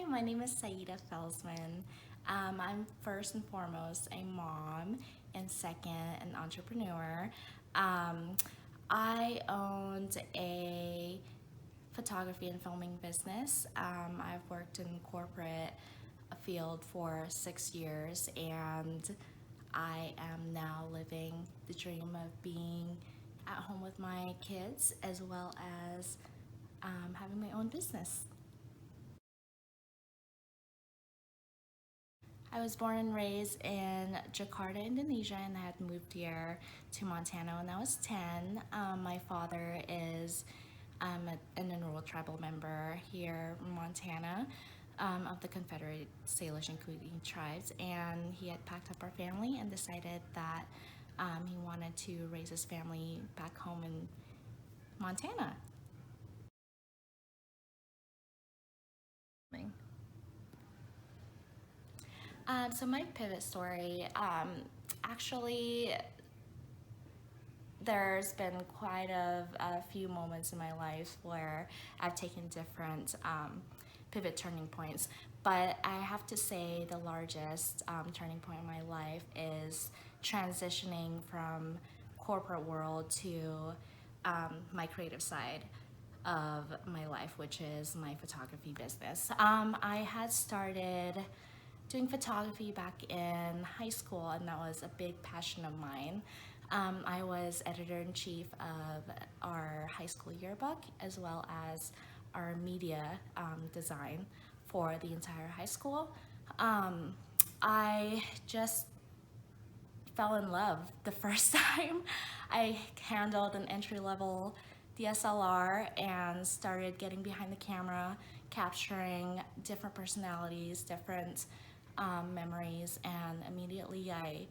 my name is Sayidah Felsman. I'm first and foremost a mom, and second, an entrepreneur. Um, I owned a photography and filming business. I've worked in corporate field for 6 years, and I am now living the dream of being at home with my kids as well as having my own business. I was born and raised in Jakarta, Indonesia, and I had moved here to Montana when I was 10. My father is an enrolled tribal member here in Montana of the Confederate Salish and Kootenai tribes, and he had packed up our family and decided that he wanted to raise his family back home in Montana. So my pivot story, actually, there's been quite a few moments in my life where I've taken different pivot turning points. But I have to say the largest turning point in my life is transitioning from corporate world to my creative side of my life, which is my photography business. I had started doing photography back in high school, and that was a big passion of mine. I was editor-in-chief of our high school yearbook as well as our media design for the entire high school. I just fell in love the first time I handled an entry-level DSLR and started getting behind the camera, capturing different personalities, different memories, and immediately I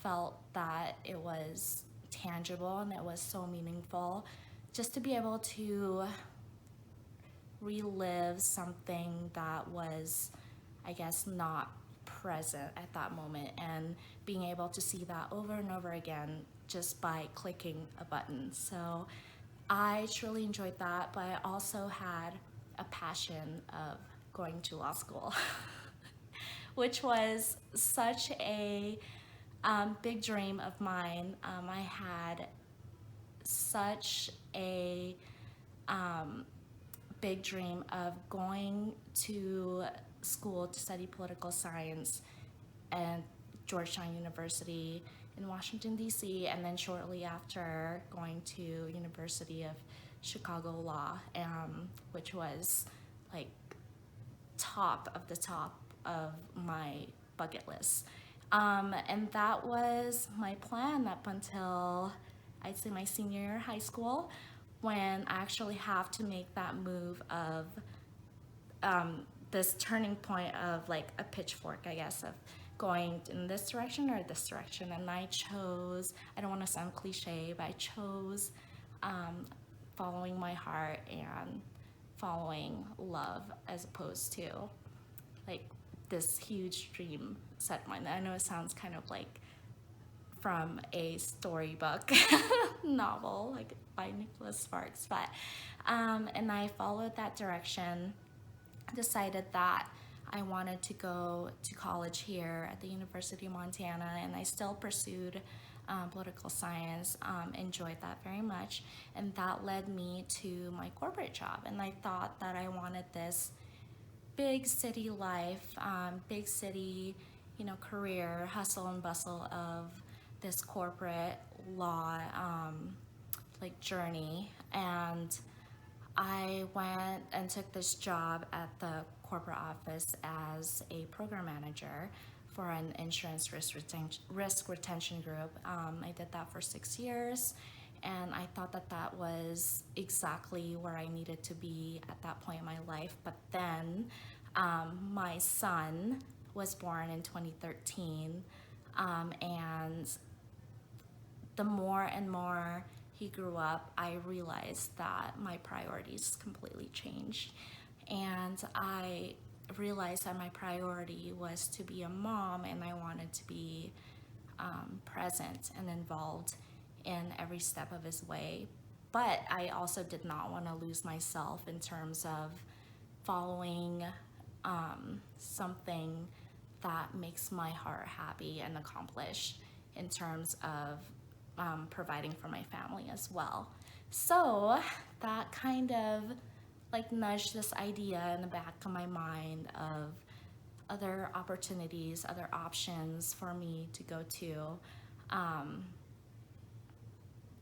felt that it was tangible and it was so meaningful just to be able to relive something that was, I guess, not present at that moment, and being able to see that over and over again just by clicking a button. So I truly enjoyed that, but I also had a passion of going to law school, which was such a big dream of mine. I had such a big dream of going to school to study political science at Georgetown University in Washington, D.C., and then shortly after going to University of Chicago Law, which was like top of the top of my bucket list. And that was my plan up until I'd say my senior year of high school, when I actually have to make that move of this turning point of like a pitchfork, I guess, of going in this direction or this direction. And I chose, I don't want to sound cliche, but I chose following my heart and following love as opposed to like this huge dream set in mind. I know it sounds kind of like from a storybook novel, like by Nicholas Sparks, but and I followed that direction, decided that I wanted to go to college here at the University of Montana, and I still pursued political science, enjoyed that very much, and that led me to my corporate job. And I thought that I wanted this big city life, big city, career, hustle and bustle of this corporate law like journey. And I went and took this job at the corporate office as a program manager for an insurance risk retention group. I did that for 6 years, and I thought that that was exactly where I needed to be at that point in my life. But then my son was born in 2013, and the more and more he grew up, I realized that my priorities completely changed. And I realized that my priority was to be a mom, and I wanted to be present and involved in every step of his way. But I also did not want to lose myself in terms of following something that makes my heart happy and accomplished in terms of providing for my family as well. So that kind of like nudged this idea in the back of my mind of other opportunities, other options for me to go to.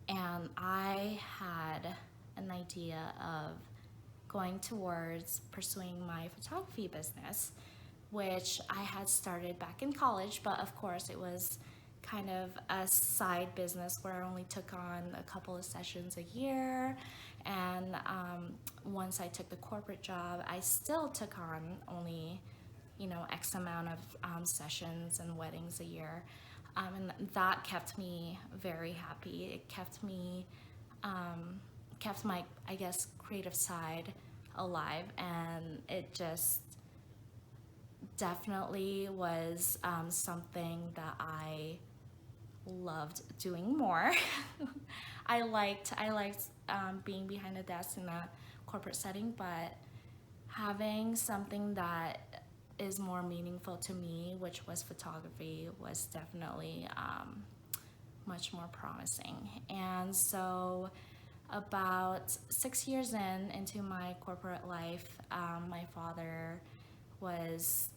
And I had an idea of going towards pursuing my photography business, which I had started back in college, but of course it was kind of a side business where I only took on a couple of sessions a year. And once I took the corporate job, I still took on only, X amount of sessions and weddings a year. And that kept me very happy. It kept me, kept my, I guess, creative side alive. And it just definitely was something that I loved doing more. I liked being behind a desk in a corporate setting, but having something that is more meaningful to me, which was photography, was definitely much more promising. And so about 6 years into my corporate life, my father was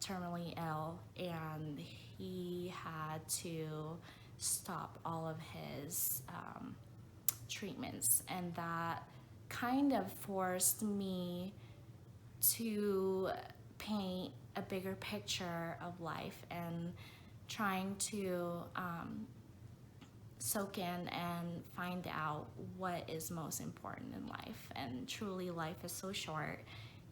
terminally ill, and he had to stop all of his treatments, and that kind of forced me to paint a bigger picture of life and trying to soak in and find out what is most important in life. And truly, life is so short.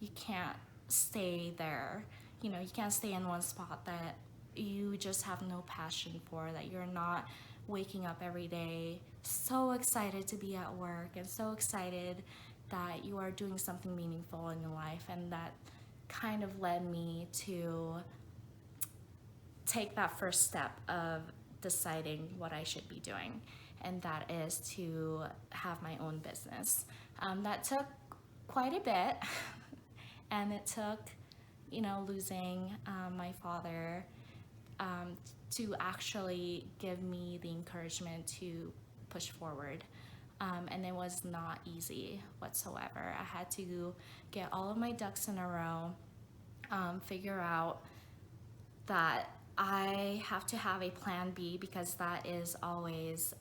You can't stay there. You can't stay in one spot that you just have no passion for, that you're not waking up every day so excited to be at work and so excited that you are doing something meaningful in your life. And that kind of led me to take that first step of deciding what I should be doing, and that is to have my own business. That took quite a bit, and it took, losing my father to actually give me the encouragement to push forward. And it was not easy whatsoever. I had to get all of my ducks in a row, figure out that I have to have a plan B, because that is always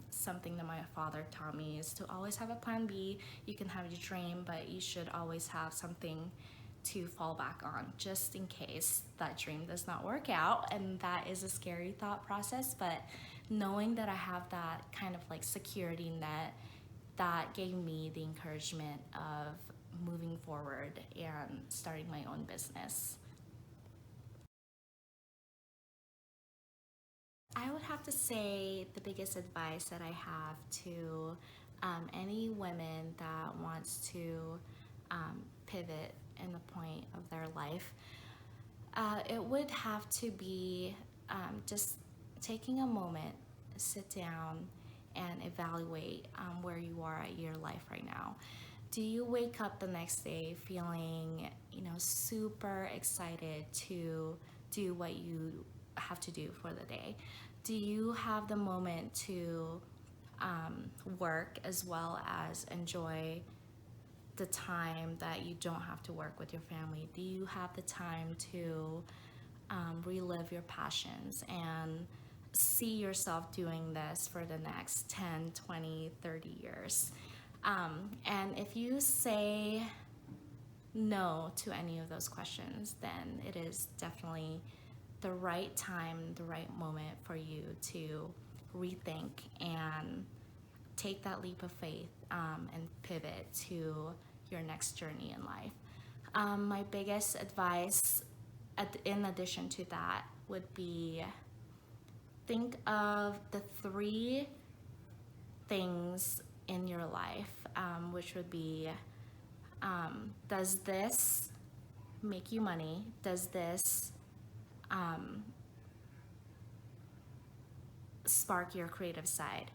something that my father taught me, is to always have a plan B. You can have your dream, but you should always have something to fall back on just in case that dream does not work out. And that is a scary thought process, but knowing that I have that kind of like security net, that gave me the encouragement of moving forward and starting my own business. I would have to say the biggest advice that I have to any women that wants to pivot in the point of their life, it would have to be just taking a moment, sit down, and evaluate where you are at your life right now. Do you wake up the next day feeling, super excited to do what you have to do for the day? Do you have the moment to work as well as enjoy the time that you don't have to work with your family? Do you have the time to relive your passions and see yourself doing this for the next 10, 20, 30 years? And if you say no to any of those questions, then it is definitely the right time, the right moment for you to rethink and take that leap of faith and pivot to your next journey in life. My biggest advice, in addition to that, would be think of the 3 things in your life, which would be, does this make you money? Does this spark your creative side?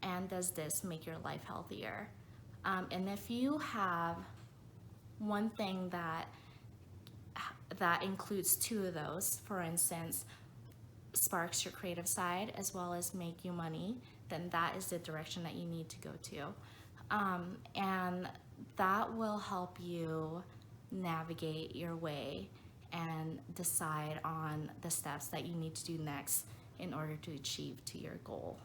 And does this make your life healthier? And if you have one thing that includes two of those, for instance, sparks your creative side as well as make you money, then that is the direction that you need to go to. And that will help you navigate your way and decide on the steps that you need to do next in order to achieve to your goal.